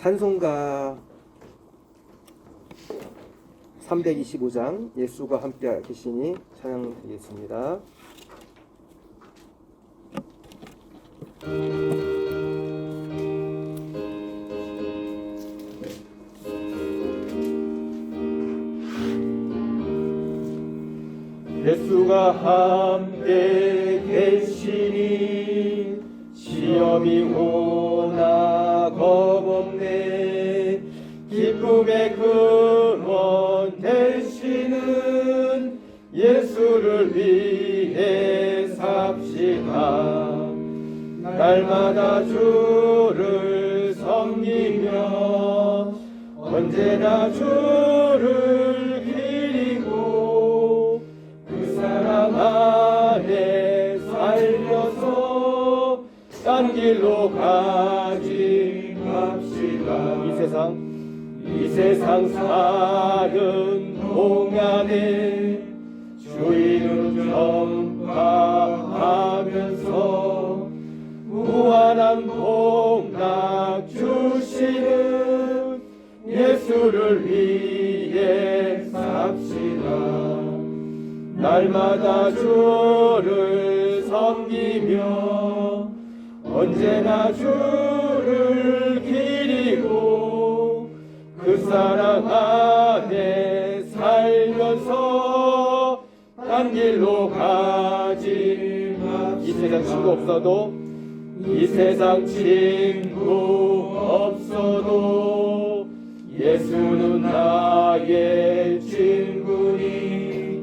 찬송가 325장 예수가 함께 계시니 찬양드리겠습니다. 예수가 함께 계시니 시험이 오나 겁없네. 기쁨의 근원 되시는 예수를 위해 삽시다. 날마다 주를 섬기며 언제나 주를 기리고 그 사랑 안에 살려서 딴 길로 가지 맙시다. 이 세상 사는 동안에 주의를 전파하면서 무한한 복락 주시는 예수를 위해 삽시다. 날마다 주를 섬기며 언제나 주를 기리고 그 사랑 안에 살면서 딴 길로 가지 맙시다. 이 세상 친구 없어도 이 세상 친구 없어도 예수는 나의 친구니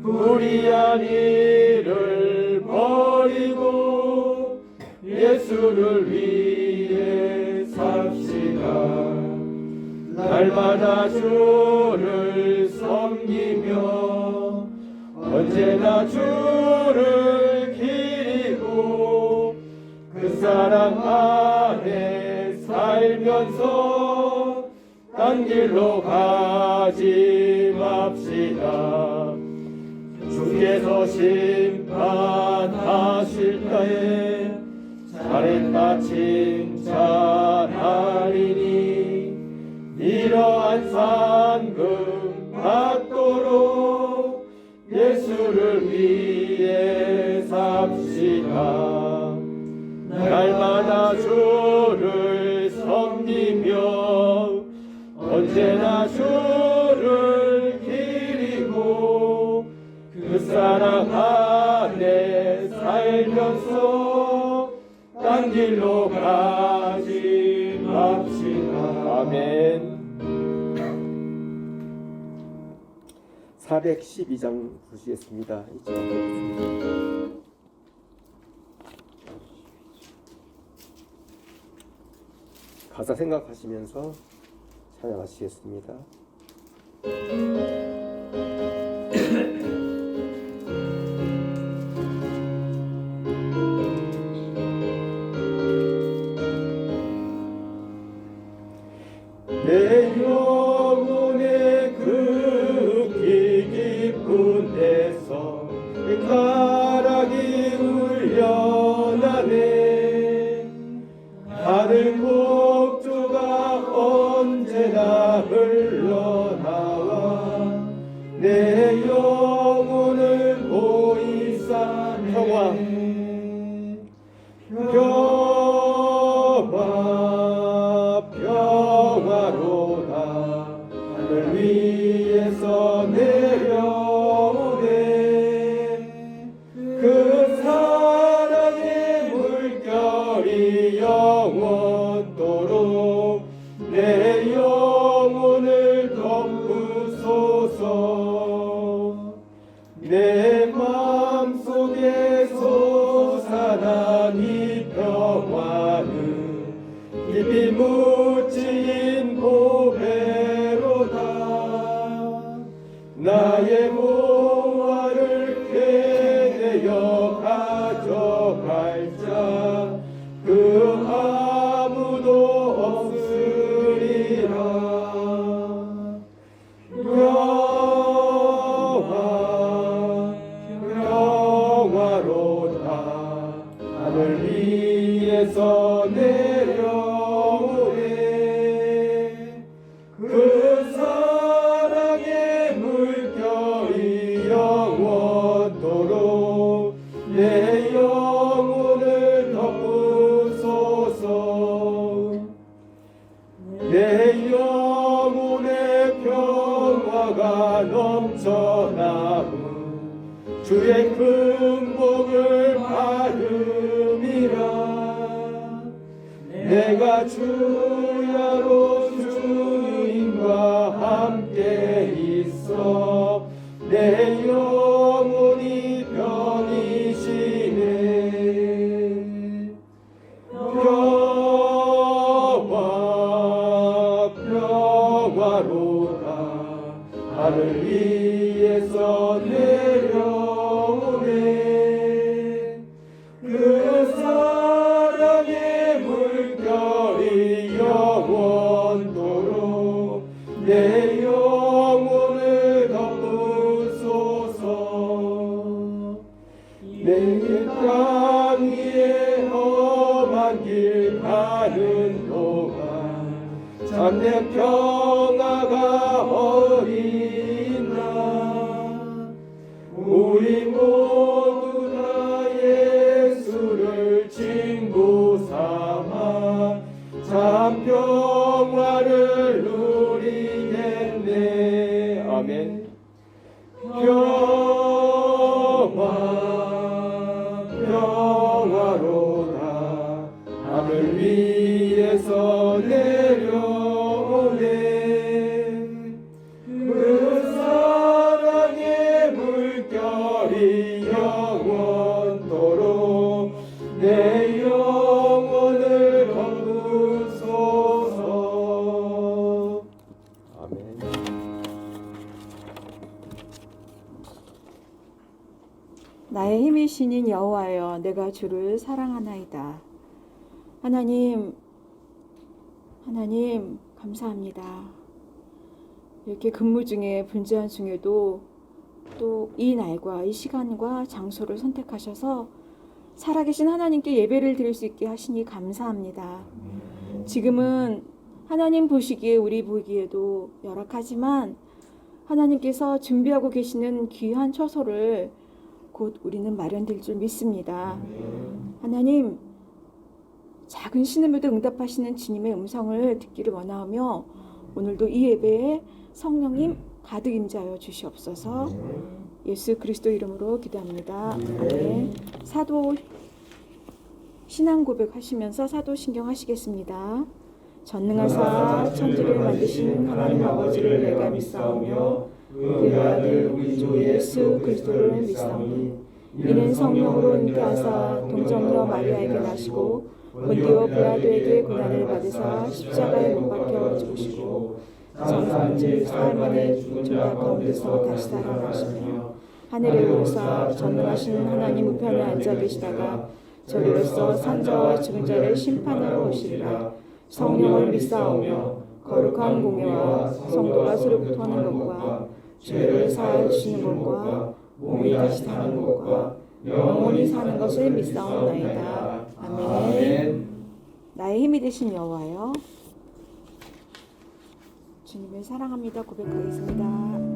불의한 일을 버리고 예수를 위해 삽시다. 날마다 주를 섬기며 언제나 주를 기리고 그 사랑 안에 살면서 딴 길로 가지 맙시다. 주께서 심판하실 때에 잘했다 칭찬하리니 이러한 상급 받도록 예수를 위해 삽시다. 날마다 주를 섬기며 언제나 주를 기리고 그 사랑 안에 살면서 딴 길로 가지 맙시다. 아멘. 412장 보시겠습니다. 가사 생각하시면서 찬양하시겠습니다. 내 영혼의 극히 깊은 데서 가락이 울려나네. 하늘 폭주가 언제나 흘러나와 내 영혼을 보이사 평화로다. 하늘 위에서 내려오네. 그 사랑의 물결이 영원토록 내 영혼을 덮으소서. 내 마음속에 솟아난 이 평화는 깊이 묻힌 보배로다. 나의 보화를 캐내어 가져갈 자 그 아무도 없으리. 내 영혼의 평화가 넘쳐나고 주의 큰 복을 받음이라. 내가 주야로 주님과 함께 있어 내 영혼이 편히 쉬네. 평화로다 하늘 위에서 내려오네. 그 사랑의 물결이 영원토록 내 영혼을 덮으소서. 내 땅 위에 험한 길 가는 동안 참된 평화가 어린다. 우리 모두 다 예수를 친구 삼아 참 평화를 누리겠네. 아멘. 평화로다 하늘 위에서 내려오네. 그 사랑의 물결이 영원토록 내 영혼을 덮으소서. 아멘. 나의 힘이 신인 여호와여, 내가 주를 사랑하나이다. 하나님 감사합니다. 이렇게 근무 중에 분주한 중에도 또 이 날과 이 시간과 장소를 선택하셔서 살아계신 하나님께 예배를 드릴 수 있게 하시니 감사합니다. 지금은 하나님 보시기에 우리 보기에도 열악하지만 하나님께서 준비하고 계시는 귀한 처소를 곧 우리는 마련될 줄 믿습니다. 하나님, 작은 신음에도 응답하시는 주님의 음성을 듣기를 원하며 오늘도 이 예배에 성령님 가득 임재하여 주시옵소서. 예수 그리스도 이름으로 기도합니다. 아멘. 사도 신앙 고백하시면서 사도신경 하시겠습니다. 전능하사 천지를 만드신 하나님 아버지를 내가 믿사오며 그의 아들 우리 주 예수 그리스도를 믿사오니 이는 성령으로 잉태하사 동정녀 마리아에게 나시고 본디오 빌라도에게 고난을 받으사 십자가에 못 박혀 죽으시고 장사한지 사흘 만에 죽은 자 가운데서 다시 살아나시며 하늘에 오르사 전능하신 하나님 우편에 앉아 계시다가 저리로서 산자와 죽은 자를 심판하러 오시리라. 성령을 믿사오며 거룩한 공예와 성도가 서로 구하는 것과 죄를 사하여 주시는 것과 몸이 다시 사는 것과 영원히 사는 것을 믿사옵나이다. 아멘. 나의 힘이 되신 여호와여, 주님을 사랑합니다 고백하겠습니다.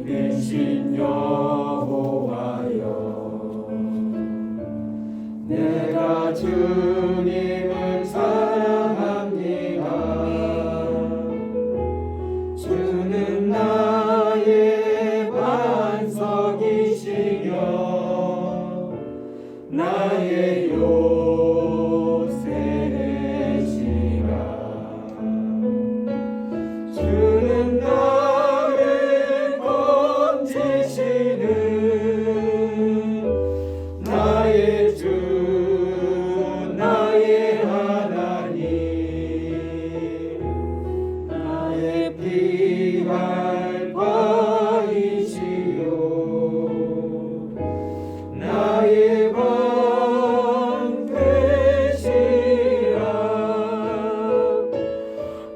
되신 여호와여, 내가 주님을 사랑합니다. 주는 나의 반석이시며 나의 요새시라. 주는 나를 건지시는 나의 주, 나의 하나님, 나의 피할 바이시요 나의 방 되시라.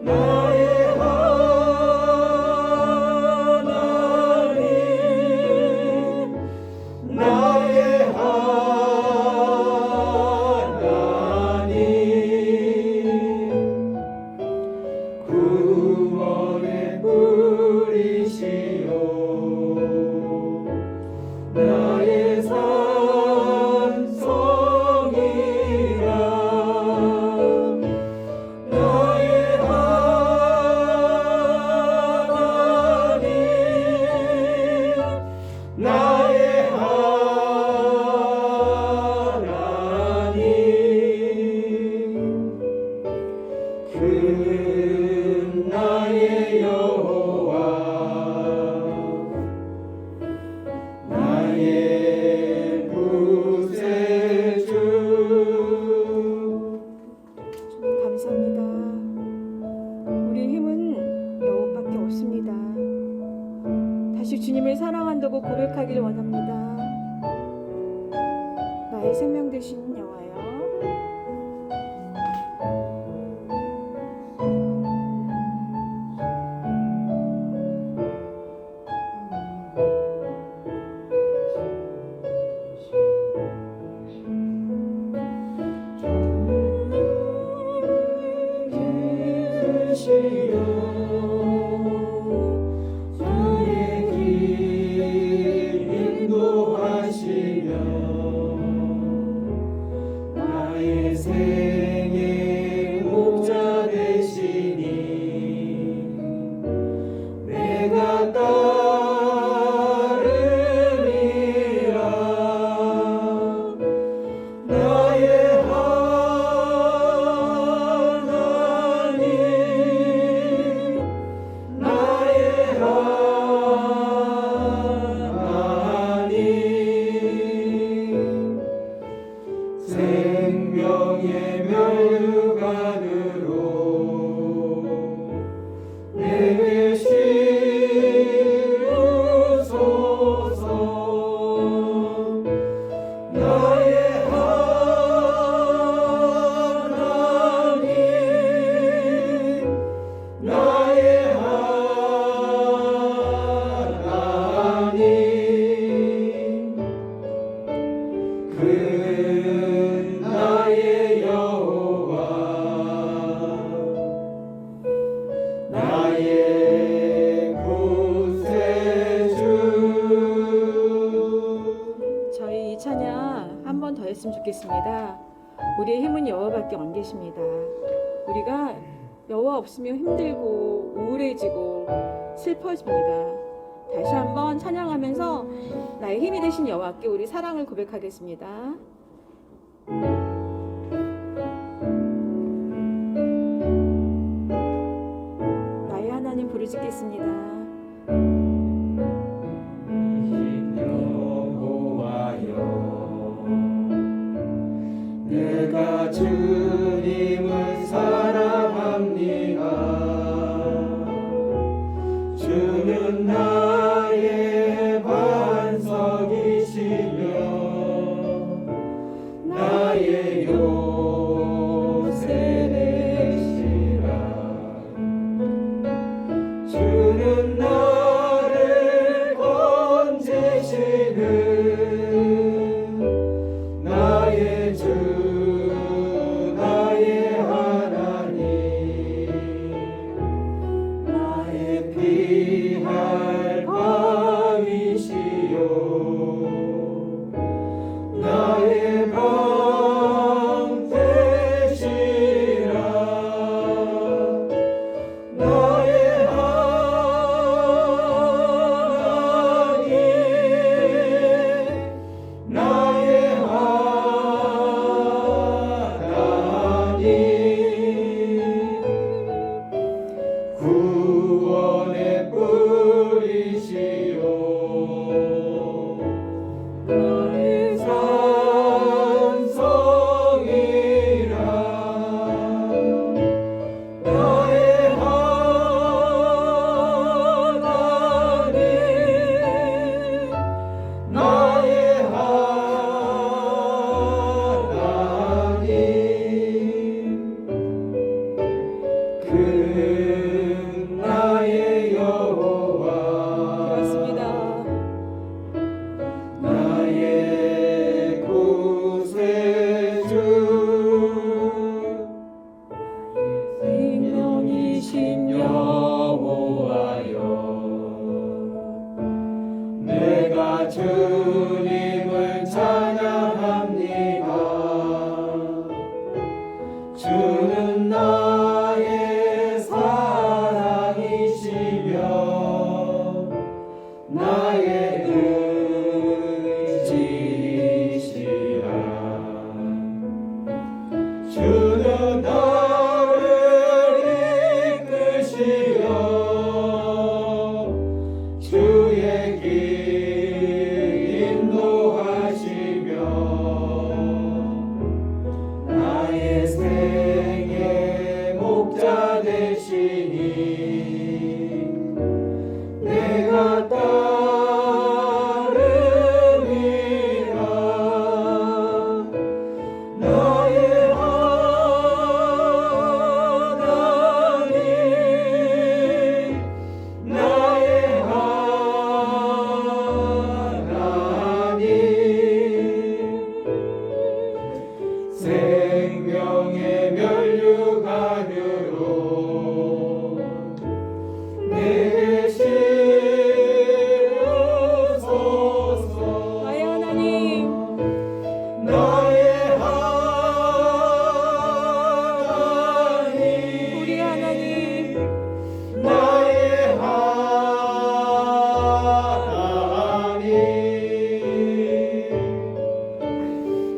나의 하나님, 나의 하나님, 구원의 다시 주님을 사랑한다고 고백하기를 원합니다. 나의 생명 되신 여호와여, 주의 길 인도하시며 나의 생의 목자 되시니 내가 따르리라. 나의 하나님, 나의 하나님, 생명의 멸류관으로 내게 씌우소서. 나의 하나님, 나의 하나님, 그 나의 여호와, 나의 구세주. 저희 이 찬양 한 번 더 했으면 좋겠습니다. 우리의 힘은 여호와밖에 안 계십니다. 우리가 여호와 없으면 힘들고 우울해지고 슬퍼집니다. 다시 한번 찬양하면서 나의 힘이 되신 여호와께 우리 사랑을 고백하겠습니다. 나의 하나님 부르짖겠습니다. 여호와여, 내가 주님을 사랑합니다. 주는 나의 반석이시며 나의 요새시라. 주는 나를 건지시는 나의 주, 나의 하나님, 나의 피할 바위시요 나의 방 되시라. 나의 하나님, 나의 하나님, 구원의 뿌리시요 나의 산성이라. 나의 하나님, 나의 하나님, 그 나의 여호와, 내게 씌우소서. 나의 하나님, 나의 하나님, 우리 하나님, 나의 하나님,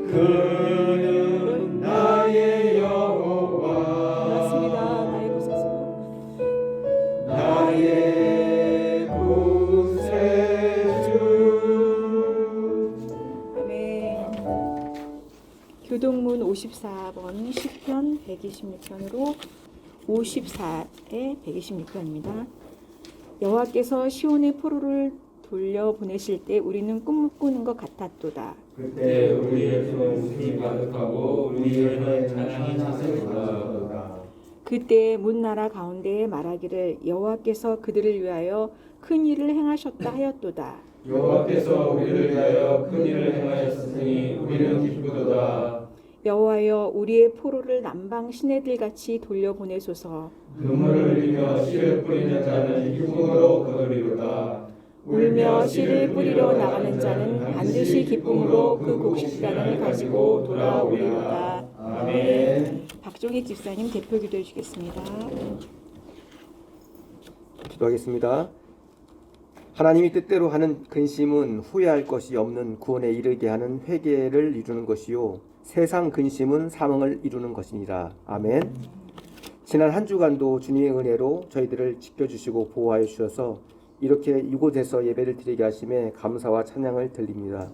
그는 나의 여호와, 맞습니다. 나의 구세주. 나의 구세주. 아멘. 교동문 54번 시편 126편으로 54에 126편입니다. 여호와께서 시온의 포로를 돌려 보내실 때 우리는 꿈을 꾸는 것 같았도다. 그때 우리의 손은 웃음이 가득하고 우리의 찬양이 자세하도다. 그때 문 나라 가운데에 말하기를 여호와께서 그들을 위하여 큰 일을 행하셨다 하였도다. 여호와께서 우리를 위하여 큰 일을 행하셨으니 우리는 기쁘도다. 여호와여 우리의 포로를 남방 시내들 같이 돌려보내소서. 눈물을 흘리며 씨를 뿌리는 자는 기쁨으로 거두리로다. 울며 씨를 뿌리러 나가는 자는 반드시 기쁨으로 그 곡식단을 가지고 돌아오리로다. 아멘. 박종익 집사님 대표 기도해 주겠습니다. 기도하겠습니다. 하나님이 뜻대로 하는 근심은 후회할 것이 없는 구원에 이르게 하는 회개를 이루는 것이요 세상 근심은 사망을 이루는 것이니라. 아멘. 지난 한 주간도 주님의 은혜로 저희들을 지켜주시고 보호하여 주셔서 이렇게 이곳에서 예배를 드리게 하심에 감사와 찬양을 드립니다.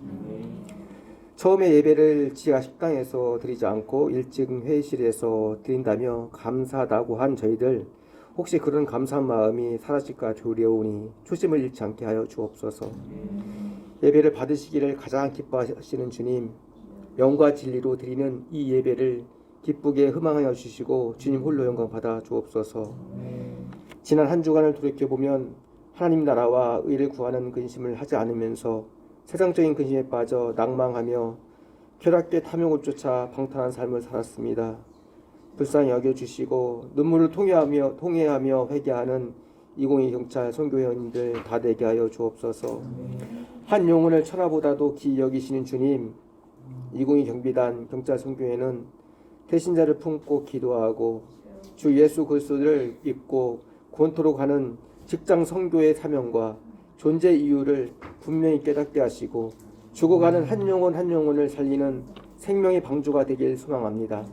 처음에 예배를 지하 식당에서 드리지 않고 1층 회의실에서 드린다며 감사하다고 한 저희들, 혹시 그런 감사한 마음이 사라질까 두려우니 초심을 잃지 않게 하여 주옵소서. 예배를 받으시기를 가장 기뻐하시는 주님, 영과 진리로 드리는 이 예배를 기쁘게 흠망하여 주시고 주님 홀로 영광 받아 주옵소서. 지난 한 주간을 돌이켜보면 하나님 나라와 의를 구하는 근심을 하지 않으면서 세상적인 근심에 빠져 낭망하며 쾌락의 탐욕을 쫓아 방탕한 삶을 살았습니다. 불쌍히 여겨주시고 눈물을 통회하며 회개하는 2022 경찰 선교회원님들 다 되게 하여 주옵소서. 한 영혼을 천하보다도 귀히 여기시는 주님, 2022 경비단 경찰 선교회는 태신자를 품고 기도하고 주 예수 그리스도를 믿고 권토록 하는 직장 선교의 사명과 존재 이유를 분명히 깨닫게 하시고 죽어가는 한 영혼 한 영혼을 살리는 생명의 방주가 되길 소망합니다.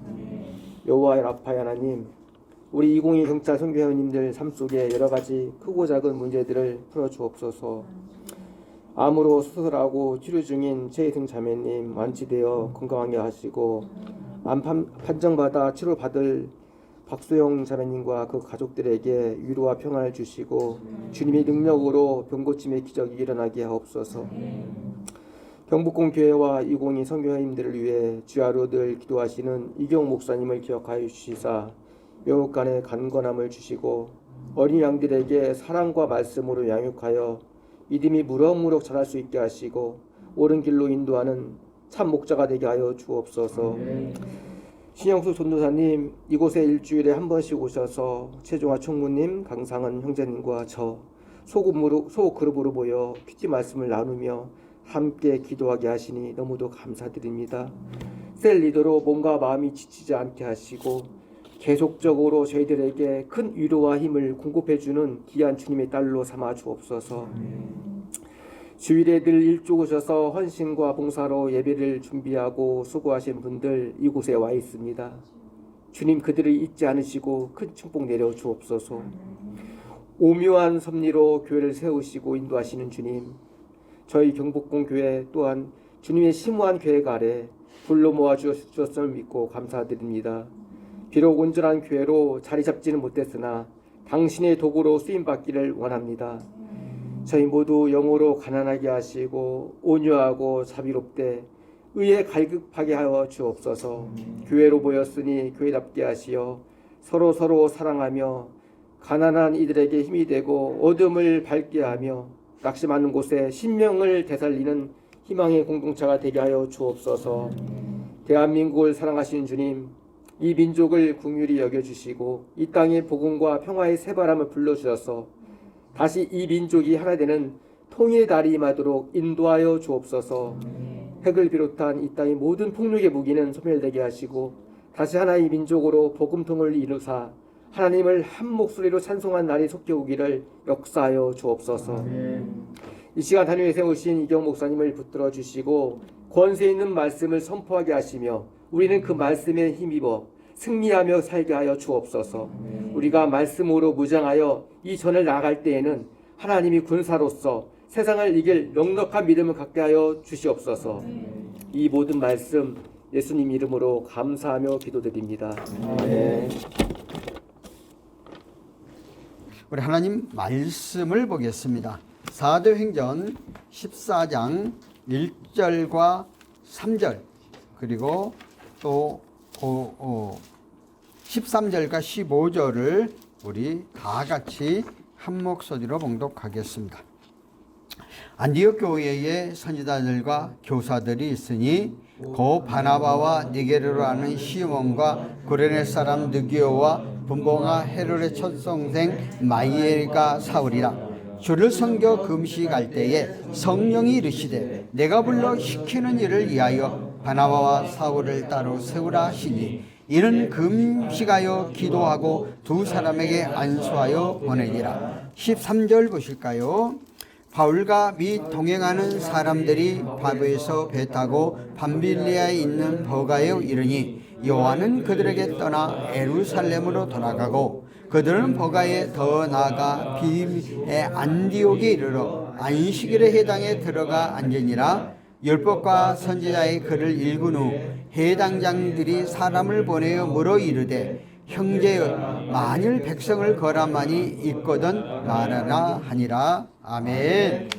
여호와 라파 하나님, 우리 2022 경찰 선교회원님들 삶 속에 여러 가지 크고 작은 문제들을 풀어주옵소서. 암으로 수술하고 치료 중인 최희승 자매님 완치되어 건강하게 하시고, 암 판정받아 치료받을 박수영 자매님과 그 가족들에게 위로와 평안을 주시고 주님의 능력으로 병고침의 기적이 일어나게 하옵소서. 경북공 교회와 2022 선교회원님들을 위해 주야로 늘 기도하시는 이경 목사님을 기억하여 주시사 명육간의 간건함을 주시고 어린 양들에게 사랑과 말씀으로 양육하여 믿음이 무럭무럭 자랄 수 있게 하시고 옳은 길로 인도하는 참 목자가 되게 하여 주옵소서. 신영수 전도사님, 이곳에 일주일에 한 번씩 오셔서 최종화 총무님, 강상은 형제님과 저 소그룹으로 모여 퀴즈 말씀을 나누며 함께 기도하게 하시니 너무도 감사드립니다. 셀 리더로 몸과 마음이 지치지 않게 하시고 계속적으로 저희들에게 큰 위로와 힘을 공급해주는 귀한 주님의 딸로 삼아 주옵소서. 주일에 늘 일찍 오셔서 헌신과 봉사로 예배를 준비하고 수고하신 분들 이곳에 와 있습니다. 주님 그들을 잊지 않으시고 큰 축복 내려 주옵소서. 오묘한 섭리로 교회를 세우시고 인도하시는 주님, 저희 경복궁 교회 또한 주님의 심오한 계획 아래 불러 모아 주셨음을 믿고 감사드립니다. 비록 온전한 교회로 자리 잡지는 못했으나 당신의 도구로 쓰임받기를 원합니다. 저희 모두 영으로 가난하게 하시고 온유하고 자비롭되 의에 갈급하게 하여 주옵소서. 교회로 모였으니 교회답게 하시어 서로 사랑하며 가난한 이들에게 힘이 되고 어둠을 밝게 하며 낙심하는 곳에 신명을 되살리는 희망의 공동체가 되게 하여 주옵소서. 대한민국을 사랑하시는 주님, 이 민족을 긍휼히 여겨주시고 이 땅에 복음과 평화의 새바람을 불러주셔서 다시 이 민족이 하나 되는 통일의 날이 임하도록 인도하여 주옵소서. 핵을 비롯한 이 땅의 모든 폭력의 무기는 소멸되게 하시고 다시 하나의 민족으로 복음통을 이루사 하나님을 한 목소리로 찬송한 날이 속히 오기를 역사하여 주옵소서. 이 시간 하늘에 세우신 이경 목사님을 붙들어 주시고 권세 있는 말씀을 선포하게 하시며 우리는 그 말씀에 힘입어 승리하며 살게 하여 주옵소서. 우리가 말씀으로 무장하여 이 전을 나아갈 때에는 하나님이 군사로서 세상을 이길 넉넉한 믿음을 갖게 하여 주시옵소서. 이 모든 말씀 예수님 이름으로 감사하며 기도드립니다. 아멘. 우리 하나님 말씀을 보겠습니다. 사도행전 14장 1절과 3절 그리고 또 13절과 15절을 우리 다 같이 한 목소리로 봉독하겠습니다. 안디옥 교회의 선지자들과 교사들이 있으니 고 바나바와 니게르로 하는 시몬과 구레네 사람 느기오와 분봉아 헤롯의 첫동생 마이엘과 사울이라. 주를 섬겨 금식할 때에 성령이 이르시되 내가 불러 시키는 일을 위하여 바나바와 사울을 따로 세우라 하시니 이는 금식하여 기도하고 두 사람에게 안수하여 보내니라. 13절 보실까요? 바울과 및 동행하는 사람들이 바브에서 배 타고 밤빌리아에 있는 버가에 이르니 요한은 그들에게 떠나 예루살렘으로 돌아가고 그들은 버가에 더 나아가 비밀의 안디옥에 이르러 안식일의 회당에 들어가 앉으니라. 율법과 선지자의 글을 읽은 후 회당장들이 사람을 보내어 물어 이르되 형제여 만일 백성을 거라만이 있거든 말하라 하니라. 아멘.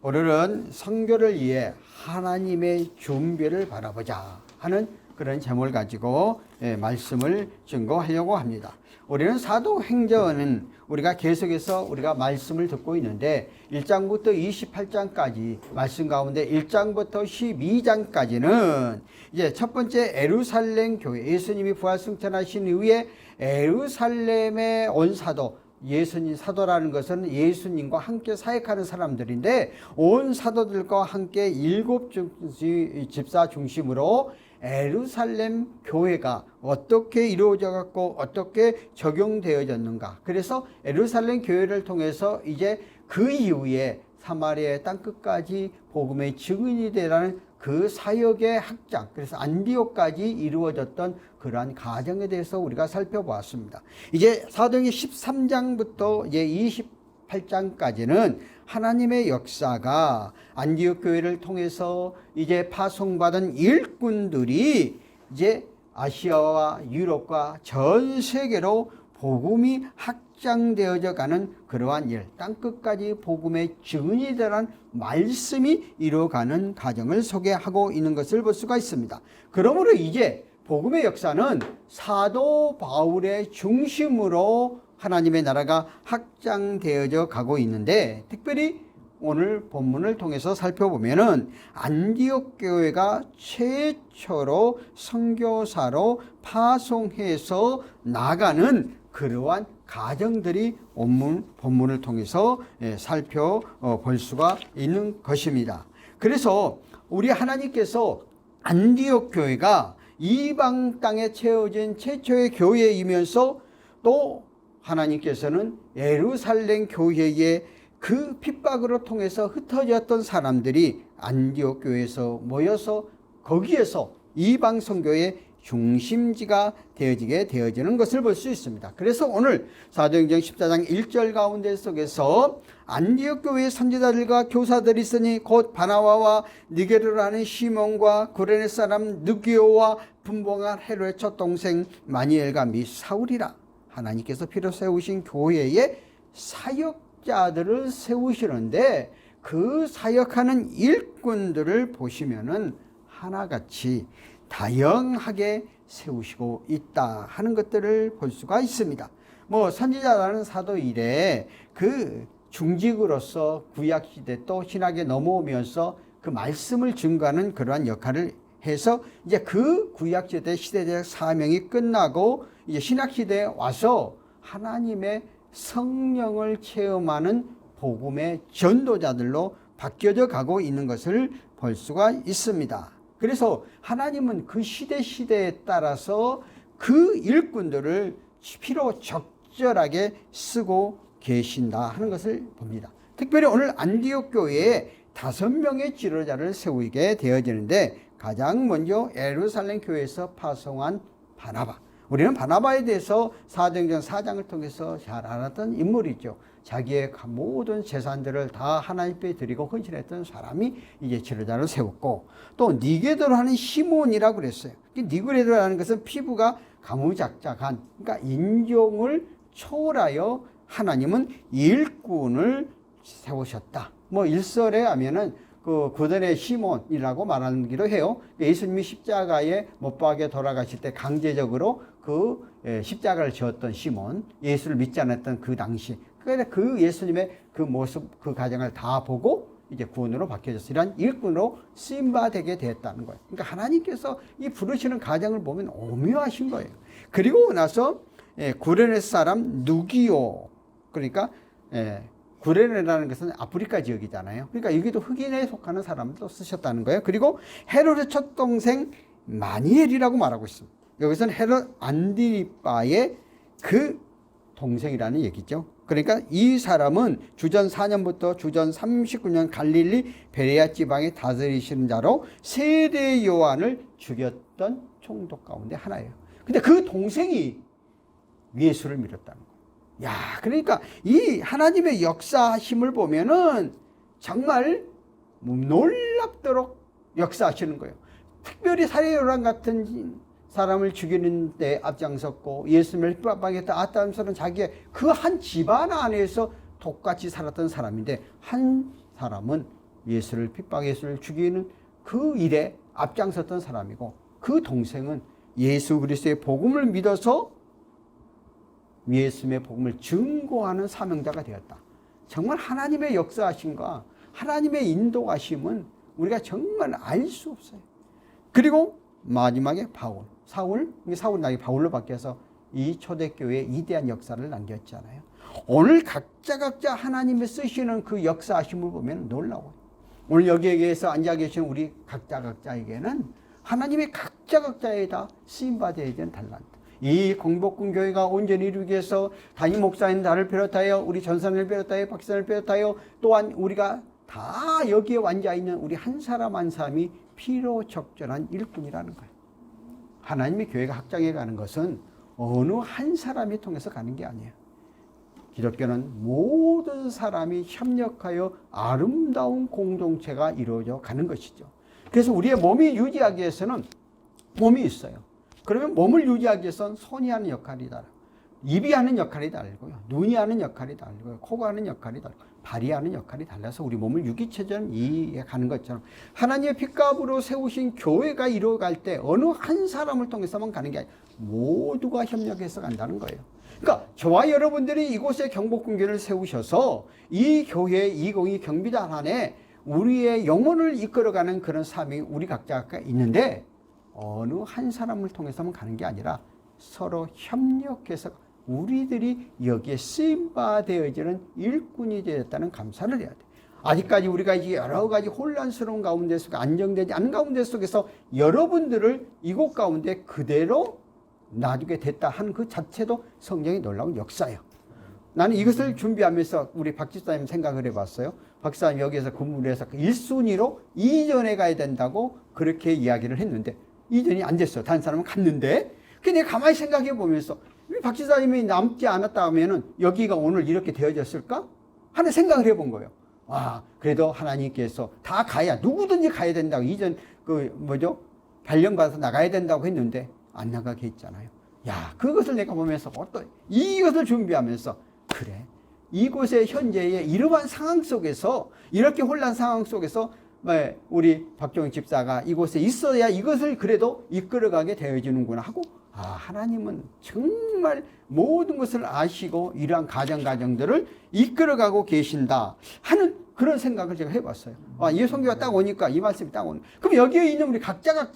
오늘은 선교를 위해 하나님의 준비를 바라보자 하는 그런 제목을 가지고 말씀을 증거하려고 합니다. 우리는 사도행전은 우리가 계속해서 우리가 말씀을 듣고 있는데 1장부터 28장까지 말씀 가운데 1장부터 12장까지는 이제 첫 번째 예루살렘 교회, 예수님이 부활승천하신 이후에 예루살렘에 온 사도, 예수님 사도라는 것은 예수님과 함께 사역하는 사람들인데 온 사도들과 함께 7 집사 중심으로 예루살렘 교회가 어떻게 이루어져 갖고 어떻게 적용되어졌는가. 그래서 예루살렘 교회를 통해서 이제 그 이후에 사마리아의 땅끝까지 복음의 증인이 되라는 그 사역의 확장, 그래서 안디옥까지 이루어졌던 그러한 과정에 대해서 우리가 살펴보았습니다. 이제 사도행전 13장부터 이제 28장까지는 하나님의 역사가 안디옥 교회를 통해서 이제 파송받은 일꾼들이 이제 아시아와 유럽과 전 세계로 복음이 확장되어져 가는 그러한 일, 땅끝까지 복음의 증인이 되라는 말씀이 이루어가는 과정을 소개하고 있는 것을 볼 수가 있습니다. 그러므로 이제 복음의 역사는 사도 바울의 중심으로 하나님의 나라가 확장되어져 가고 있는데, 특별히 오늘 본문을 통해서 살펴보면은 안디옥 교회가 최초로 선교사로 파송해서 나가는 그러한 가정들이 본문을 통해서 살펴볼 수가 있는 것입니다. 그래서 우리 하나님께서 안디옥 교회가 이방 땅에 채워진 최초의 교회이면서 또 하나님께서는 예루살렘 교회의 그 핍박으로 통해서 흩어졌던 사람들이 안디옥 교회에서 모여서 거기에서 이방 선교의 중심지가 되어지는 것을 볼 수 있습니다. 그래서 오늘 사도행전 14장 1절 가운데 속에서 안디옥 교회의 선지자들과 교사들이 있으니 곧 바나바와 니게르라는 시몬과 구레네 사람 느기오와 분봉한 헤롯의 첫 동생 마니엘과 및 사울이라. 하나님께서 필요 세우신 교회의 사역자들을 세우시는데 그 사역하는 일꾼들을 보시면은 하나같이 다양하게 세우시고 있다 하는 것들을 볼 수가 있습니다. 뭐 선지자라는 사도 일에 그 중직으로서 구약시대 또 신학에 넘어오면서 그 말씀을 증거하는 그러한 역할을 해서 이제 그 구약시대 시대적 사명이 끝나고 이제 신학시대에 와서 하나님의 성령을 체험하는 복음의 전도자들로 바뀌어져 가고 있는 것을 볼 수가 있습니다. 그래서 하나님은 그 시대에 따라서 그 일꾼들을 필요 적절하게 쓰고 계신다 하는 것을 봅니다. 특별히 오늘 안디옥 교회에 5명의 지도자를 세우게 되어지는데, 가장 먼저 예루살렘 교회에서 파송한 바나바. 우리는 바나바에 대해서 사도행전 4장을 통해서 잘 알았던 인물이죠. 자기의 모든 재산들을 다 하나님께 드리고 헌신했던 사람이 이제 지도자를 세웠고, 또 니게도로 하는 시몬이라고 그랬어요. 니게도라는 것은 피부가 가무작작한, 그러니까 인종을 초월하여 하나님은 일꾼을 세우셨다. 뭐 일설에 하면은 그 구단의 시몬이라고 말하기도 해요. 예수님이 십자가에 못 박에 돌아가실 때 강제적으로 그 십자가를 지었던 시몬, 예수를 믿지 않았던 그 당시, 그러니까 그 예수님의 그 모습, 그 가정을 다 보고 이제 구원으로 바뀌어졌어요. 이런 일꾼으로 쓰임받게 되었다는 거예요. 그러니까 하나님께서 이 부르시는 가정을 보면 오묘하신 거예요. 그리고 나서 구레네 사람 누기오, 그러니까 구레네라는 것은 아프리카 지역이잖아요. 그러니까 여기도 흑인에 속하는 사람도 쓰셨다는 거예요. 그리고 헤롯의 첫 동생 마니엘이라고 말하고 있습니다. 여기서는 헤롯 안디리빠의 그 동생이라는 얘기죠. 그러니까 이 사람은 주전 4년부터 주전 39년 갈릴리 베레아 지방에 다스리시는 자로 세례 요한을 죽였던 총독 가운데 하나예요. 근데 그 동생이 예수를 믿었다는 거예요. 야, 그러니까 이 하나님의 역사심을 보면은 정말 놀랍도록 역사하시는 거예요. 특별히 사례 요한 같은 사람을 죽이는 데 앞장섰고 예수님을 핍박했던 아담서는 자기의 그 한 집안 안에서 독같이 살았던 사람인데, 한 사람은 예수를 예수를 죽이는 그 일에 앞장섰던 사람이고, 그 동생은 예수 그리스도의 복음을 믿어서 예수님의 복음을 증거하는 사명자가 되었다. 정말 하나님의 역사하심과 하나님의 인도하심은 우리가 정말 알 수 없어요. 그리고 마지막에 사울이 나중에 바울로 바뀌어서 이 초대교회에 이대한 역사를 남겼잖아요. 오늘 각자 하나님의 쓰시는 그 역사하심을 보면 놀라워요. 오늘 여기에서 앉아 계시는 우리 각자에게는 하나님의 각자에다 쓰임받아야 되는 달란트, 이 공복군 교회가 온전히 이루기 위해서 담임 목사님 나를 비롯하여 우리 전사님을 비롯하여 박사님을 비롯하여 또한 우리가 다 여기에 앉아있는 우리 한 사람 한 사람이 필요 적절한 일꾼이라는 거예요. 하나님의 교회가 확장해 가는 것은 어느 한 사람이 통해서 가는 게 아니에요. 기독교는 모든 사람이 협력하여 아름다운 공동체가 이루어져 가는 것이죠. 그래서 우리의 몸이 유지하기 위해서는 몸이 있어요. 그러면 몸을 유지하기 위해서는 손이 하는 역할이 다르고, 입이 하는 역할이 다르고요, 눈이 하는 역할이 다르고요, 코가 하는 역할이 다르고, 발이 하는 역할이 달라서 우리 몸을 유기체전 이해하는 것처럼 하나님의 핏값으로 세우신 교회가 이루어갈 때 어느 한 사람을 통해서만 가는 게 아니라 모두가 협력해서 간다는 거예요. 그러니까 저와 여러분들이 이곳에 경복궁교를 세우셔서 이 교회 202 경비단 안에 우리의 영혼을 이끌어가는 그런 삶이 우리 각자가 있는데, 어느 한 사람을 통해서만 가는 게 아니라 서로 협력해서 우리들이 여기에 쓰임받아지는 일꾼이 되었다는 감사를 해야 돼. 아직까지 우리가 이제 여러 가지 혼란스러운 가운데 속에 안정되지 않은 가운데 속에서 여러분들을 이곳 가운데 그대로 놔두게 됐다 하는 그 자체도 성경의 놀라운 역사예요. 나는 이것을 준비하면서 우리 박 집사님 생각을 해봤어요. 박 집사님 여기에서 근무를 해서 1순위로 이전에 가야 된다고 그렇게 이야기를 했는데, 이전이 안 됐어. 다른 사람은 갔는데, 근데 내가 가만히 생각해 보면서 박 집사님이 남지 않았다 하면은 여기가 오늘 이렇게 되어졌을까 하는 생각을 해본 거예요. 와, 그래도 하나님께서 다 가야, 누구든지 가야 된다고, 이전 발령받아서 나가야 된다고 했는데 안 나가게 했잖아요. 야, 그것을 내가 보면서 어떤 이것을 준비하면서, 그래, 이곳의 현재의 이러한 상황 속에서, 이렇게 혼란 상황 속에서 우리 박종익 집사가 이곳에 있어야 이것을 그래도 이끌어가게 되어지는구나 하고, 하나님은 정말 모든 것을 아시고 이러한 가정들을 이끌어가고 계신다 하는 그런 생각을 제가 해봤어요. 이 성경가 딱 오니까 이 말씀이 딱 오는. 그럼 여기에 있는 우리 각자가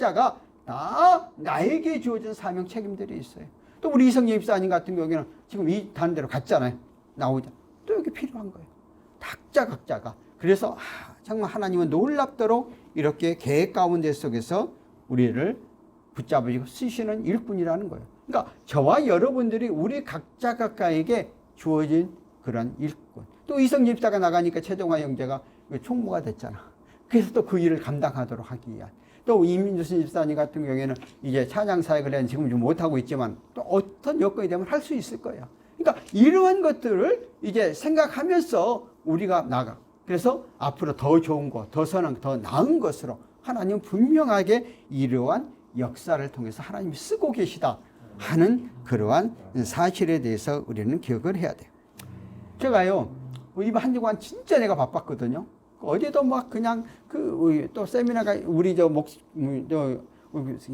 다 나에게 주어진 사명 책임들이 있어요. 또 우리 이성재 집사님 같은 경우에는 지금 이 다른 데로 갔잖아요. 나오자. 또 여기 필요한 거예요. 각자가. 그래서 정말 하나님은 놀랍도록 이렇게 계획 가운데 속에서 우리를 붙잡으시고 쓰시는 일꾼이라는 거예요. 그러니까 저와 여러분들이 우리 각자에게 주어진 그런 일꾼. 또 이성 집사가 나가니까 최종화 형제가 총무가 됐잖아. 그래서 또 그 일을 감당하도록 하기 위한. 또 이민수 집사님 같은 경우에는 이제 찬양 사역을 해는 지금 좀 못하고 있지만 또 어떤 여건이 되면 할 수 있을 거야. 그러니까 이러한 것들을 이제 생각하면서 우리가 나가. 그래서 앞으로 더 좋은 것, 더 선한, 더 나은 것으로 하나님은 분명하게 이러한 역사를 통해서 하나님이 쓰고 계시다 하는 그러한 사실에 대해서 우리는 기억을 해야 돼요. 제가요, 이번 한 주간 진짜 내가 바빴거든요. 어제도 막 그냥 또 세미나가 우리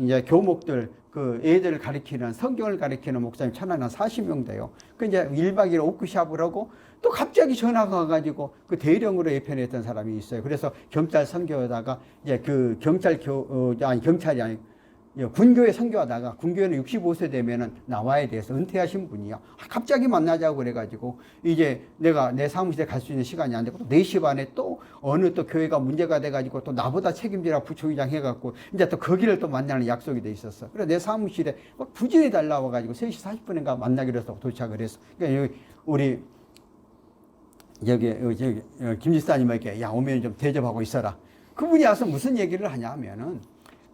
이제 교목들 그 애들을 가리키는 성경을 가리키는 목사님 천안에 40명 돼요. 그 이제 1박 2일 워크숍을 하고 또 갑자기 전화가 와가지고 그 대령으로 예편했던 사람이 있어요. 그래서 경찰 선교하다가 이제 그 경찰이 아니 군교회 선교하다가 군교회는 65세 되면은 나와야 돼서 은퇴하신 분이요. 갑자기 만나자고 그래가지고 이제 내가 내 사무실에 갈 수 있는 시간이 안 되고 또 4시 반에 또 어느 또 교회가 문제가 돼가지고 또 나보다 책임지라 부총회장 해갖고 이제 또 거기를 또 만나는 약속이 돼 있었어. 그래서 내 사무실에 막 부진이 달라와가지고 3시 40분인가 만나기로 해서 도착을 했어. 그러니까 여기 우리 김 지사님에게 야 오면 좀 대접하고 있어라. 그분이 와서 무슨 얘기를 하냐면은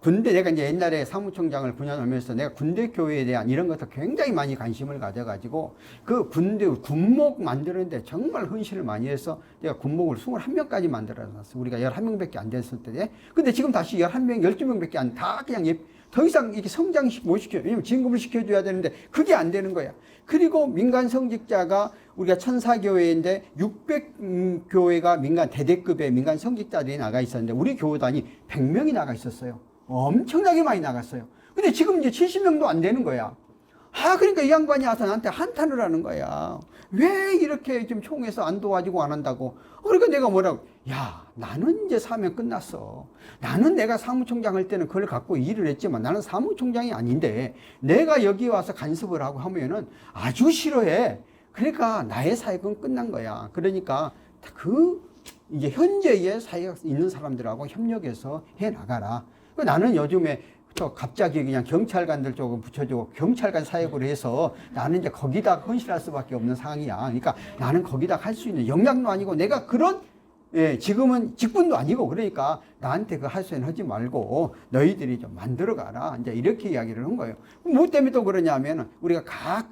군대 내가 이제 옛날에 사무총장을 9년 하면서 내가 군대 교회에 대한 이런 것도 굉장히 많이 관심을 가져가지고 그 군대 군목 만드는데 정말 헌신을 많이 해서 내가 군목을 21명까지 만들어놨어. 우리가 11명밖에 안 됐을 때. 근데 지금 다시 11명, 12명밖에 안 다 그냥 더 이상 이렇게 성장 못 시켜. 왜냐면 진급을 시켜줘야 되는데 그게 안 되는 거야. 그리고 민간 성직자가 우리가 천사교회인데 600교회가 민간 대대급의 민간 성직자들이 나가 있었는데 우리 교단이 100명이 나가 있었어요. 엄청나게 많이 나갔어요. 근데 지금 이제 70명도 안 되는 거야. 그러니까 이 양반이 와서 나한테 한탄을 하는 거야. 왜 이렇게 좀 총에서 안 도와주고 안 한다고. 그러니까 내가 뭐라고. 야, 나는 이제 사명 끝났어. 나는 내가 사무총장 할 때는 그걸 갖고 일을 했지만 나는 사무총장이 아닌데 내가 여기 와서 간섭을 하고 하면은 아주 싫어해. 그러니까 나의 사역은 끝난 거야. 그러니까 이제 현재의 사역에 있는 사람들하고 협력해서 해 나가라. 나는 요즘에 또 갑자기 그냥 경찰관들 조금 붙여주고 경찰관 사역으로 해서 나는 이제 거기다 헌신할 수밖에 없는 상황이야. 그러니까 나는 거기다 할 수 있는 역량도 아니고 내가 그런 지금은 직분도 아니고 그러니까 나한테 그 할 수 있는 하지 말고 너희들이 좀 만들어 가라. 이제 이렇게 이야기를 한 거예요. 뭐 때문에 또 그러냐면은 우리가 각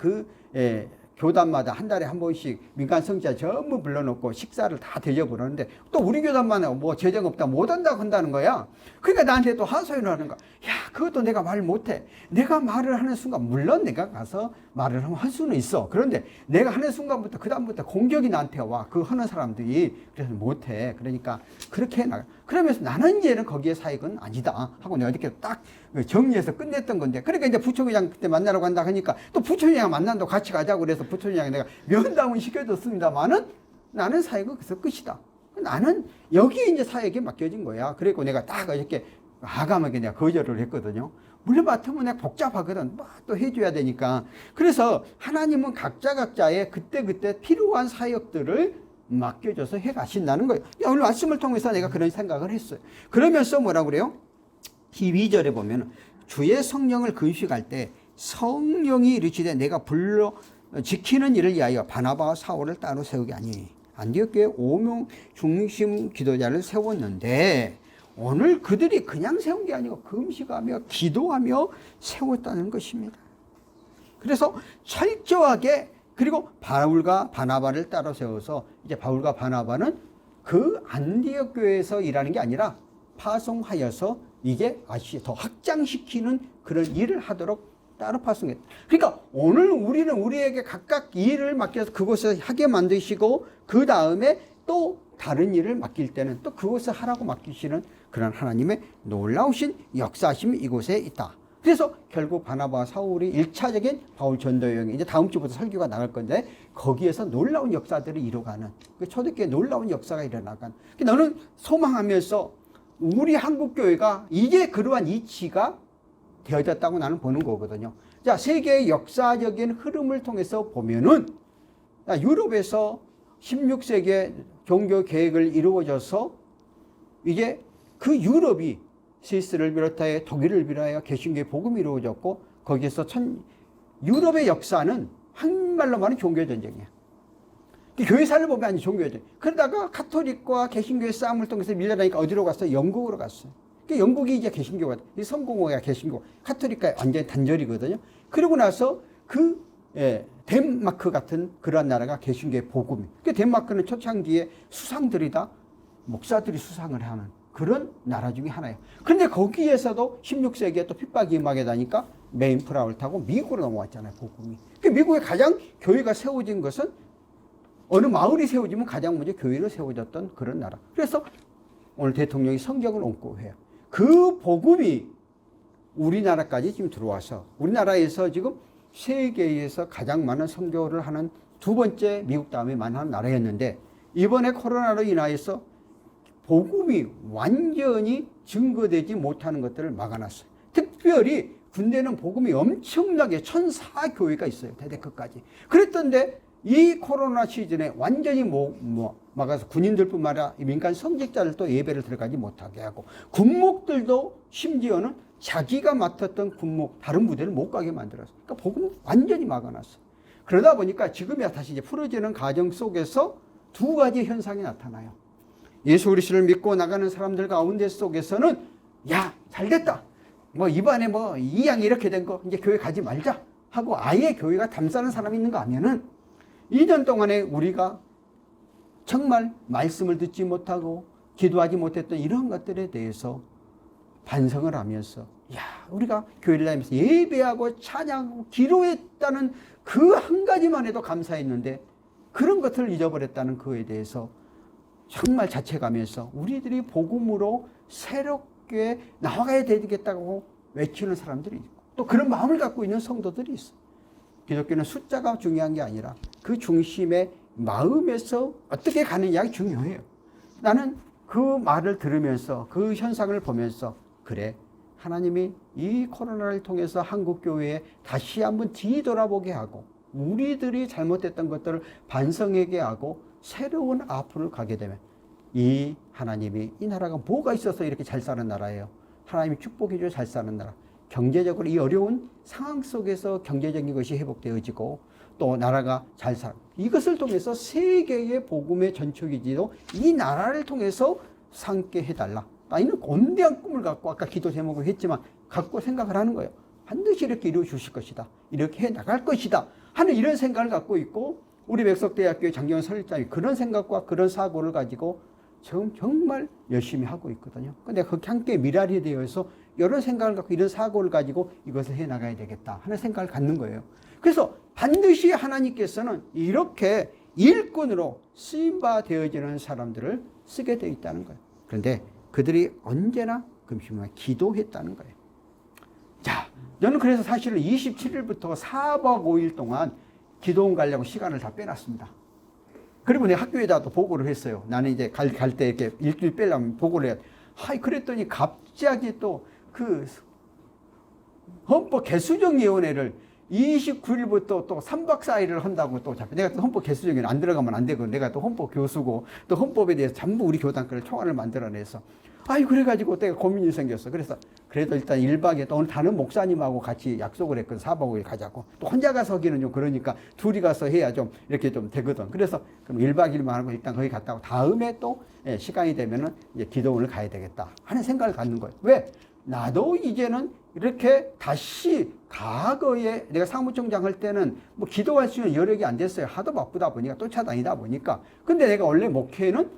교단마다 한 달에 한 번씩 민간 성직자 전부 불러놓고 식사를 다 대접을 하는데 또 우리 교단만 뭐 재정 없다 못 한다고 한다는 거야. 그러니까 나한테 또 하소연을 하는 거야. 야, 그것도 내가 말 못해. 내가 말을 하는 순간 물론 내가 가서 말을 할 수는 있어. 그런데 내가 하는 순간부터 그다음부터 공격이 나한테 와. 그 하는 사람들이 그래서 못해. 그러니까 그렇게 나가. 그러면서 나는 이제는 거기에 사역은 아니다 하고 내가 이렇게 딱 정리해서 끝냈던 건데 그러니까 이제 부총회장 그때 만나러 간다 하니까 또 부총회장 만난다고 같이 가자고 그래서 부총회장이 내가 면담은 시켜줬습니다만은 나는 사역은 그래서 끝이다. 나는 여기 이제 사역에 맡겨진 거야. 그리고 내가 딱 이렇게 과감하게 내가 거절을 했거든요. 물론 맡으면 내가 복잡하거든. 또 해줘야 되니까. 그래서 하나님은 각자의 그때그때 필요한 사역들을 맡겨줘서 해 가신다는 거예요. 오늘 말씀을 통해서 내가 그런 생각을 했어요. 그러면서 뭐라고 그래요? 12절에 보면 주의 성령을 금식할 때 성령이 이르시되 내가 불러 지키는 일을 위하여 바나바와 사울을 따로 세우게 하니 안디옥교에 5명 중심 기도자를 세웠는데 오늘 그들이 그냥 세운 게 아니고 금식하며 기도하며 세웠다는 것입니다. 그래서 철저하게 그리고 바울과 바나바를 따로 세워서 이제 바울과 바나바는 그 안디옥 교회에서 일하는 게 아니라 파송하여서 이게 더 확장시키는 그런 일을 하도록 따로 파송했다. 그러니까 오늘 우리는 우리에게 각각 일을 맡겨서 그곳에서 하게 만드시고 그 다음에 또 다른 일을 맡길 때는 또 그것을 하라고 맡기시는 그런 하나님의 놀라우신 역사심이 이곳에 있다. 그래서 결국 바나바와 사울이 1차적인 바울 전도 여행이 이제 다음 주부터 설교가 나갈 건데 거기에서 놀라운 역사들을 이루어가는 그 초대교회 놀라운 역사가 일어나간. 너는 소망하면서 우리 한국교회가 이게 그러한 이치가 되어졌다고 나는 보는 거거든요. 자, 세계의 역사적인 흐름을 통해서 보면은 유럽에서 16세기에 종교 계획을 이루어져서 이제 그 유럽이 스위스를 비롯하여 독일을 비롯하여 개신교의 복음이 이루어졌고 거기에서 유럽의 역사는 한말로 말하면 종교전쟁이야. 교회사를 보면 아니 종교전쟁. 그러다가 카톨릭과 개신교의 싸움을 통해서 밀려나니까 어디로 갔어요? 영국으로 갔어요. 영국이 이제 개신교가 이 성공회가 개신교, 카톨릭과 완전히 단절이거든요. 그러고 나서 덴마크 같은 그러한 나라가 개신교의 복음이. 덴마크는 초창기에 수상들이 다 목사들이 수상을 하는 그런 나라 중에 하나예요. 그런데 거기에서도 16세기에 또 핍박이 임하게 되니까 메인프라우를 타고 미국으로 넘어왔잖아요, 복음이. 미국에 가장 교회가 세워진 것은 어느 마을이 세워지면 가장 먼저 교회로 세워졌던 그런 나라. 그래서 오늘 대통령이 성경을 옮고 해요. 그 복음이 우리나라까지 지금 들어와서 우리나라에서 지금 세계에서 가장 많은 선교를 하는 두 번째 미국 다음에 많은 나라였는데 이번에 코로나로 인하여서 복음이 완전히 증거되지 못하는 것들을 막아놨어요. 특별히 군대는 복음이 엄청나게 1004교회가 있어요. 대대크까지. 그랬던데 이 코로나 시즌에 완전히 막아서 군인들뿐만 아니라 민간 성직자들도 예배를 들어가지 못하게 하고 군목들도 심지어는 자기가 맡았던 군목 다른 부대를 못 가게 만들었어요. 그러니까 복음을 완전히 막아놨어요. 그러다 보니까 지금이야 다시 이제 풀어지는 과정 속에서 두 가지 현상이 나타나요. 예수 그리스도를 믿고 나가는 사람들 가운데 속에서는 야 잘됐다. 이번에 이 양이 이렇게 된 거 이제 교회 가지 말자 하고 아예 교회가 담사는 사람이 있는 거 아니면은 2년 동안에 우리가 정말 말씀을 듣지 못하고 기도하지 못했던 이런 것들에 대해서 반성을 하면서 우리가 교회를 다니면서 예배하고 찬양하고 기도했다는 그 한 가지만 해도 감사했는데 그런 것들을 잊어버렸다는 그에 대해서 정말 자책하면서 우리들이 복음으로 새롭게 나아가야 되겠다고 외치는 사람들이 있고 또 그런 마음을 갖고 있는 성도들이 있어. 기독교는 숫자가 중요한 게 아니라 그 중심의 마음에서 어떻게 가느냐가 중요해요. 나는 그 말을 들으면서 그 현상을 보면서 그래 하나님이 이 코로나를 통해서 한국교회에 다시 한번 뒤돌아보게 하고 우리들이 잘못했던 것들을 반성하게 하고 새로운 앞으로 가게 되면 이 하나님이 이 나라가 뭐가 있어서 이렇게 잘 사는 나라예요. 하나님이 축복해 줘 잘 사는 나라. 경제적으로 이 어려운 상황 속에서 경제적인 것이 회복되어지고 또 나라가 잘 살고 이것을 통해서 세계의 복음의 전초기지도 이 나라를 통해서 삼게 해달라. 이는 권대한 꿈을 갖고 아까 기도 제목을 했지만 갖고 생각을 하는 거예요. 반드시 이렇게 이루어 주실 것이다. 이렇게 해 나갈 것이다. 하는 이런 생각을 갖고 있고 우리 백석대학교의 장경원 설립장이 그런 생각과 그런 사고를 가지고 지금 정말 열심히 하고 있거든요. 근데 그렇게 함께 미랄이 되어서 이런 생각을 갖고 이런 사고를 가지고 이것을 해 나가야 되겠다 하는 생각을 갖는 거예요. 그래서 반드시 하나님께서는 이렇게 일꾼으로 쓰임바 되어지는 사람들을 쓰게 되어 있다는 거예요. 그런데 그들이 언제나 금식만 기도했다는 거예요. 자, 저는 그래서 사실은 27일부터 4박 5일 동안 기도원 가려고 시간을 다 빼놨습니다. 그리고 내 학교에다도 보고를 했어요. 나는 이제 갈 때 이렇게 일주일 빼려면 보고를 해야 돼. 그랬더니 갑자기 또 그 헌법 개수정위원회를 29일부터 또 3박 4일을 한다고 또 잡혀. 내가 또 헌법 개수정위원회 안 들어가면 안 되고 내가 또 헌법 교수고 또 헌법에 대해서 전부 우리 교단권을 총알을 만들어내서 그래가지고 내가 고민이 생겼어. 그래서 그래도 일단 1박에 또 오늘 다른 목사님하고 같이 약속을 했거든. 4박 5일 가자고. 또 혼자 가서 하기는 좀 그러니까 둘이 가서 해야 좀 이렇게 좀 되거든. 그래서 그럼 1박 2일만 하고 일단 거기 갔다 오고 다음에 또 시간이 되면은 이제 기도원을 가야 되겠다 하는 생각을 갖는 거예요. 왜? 나도 이제는 이렇게 다시 과거에 내가 사무총장 할 때는 뭐 기도할 수 있는 여력이 안 됐어요. 하도 바쁘다 보니까 쫓아다니다 보니까. 근데 내가 원래 목회는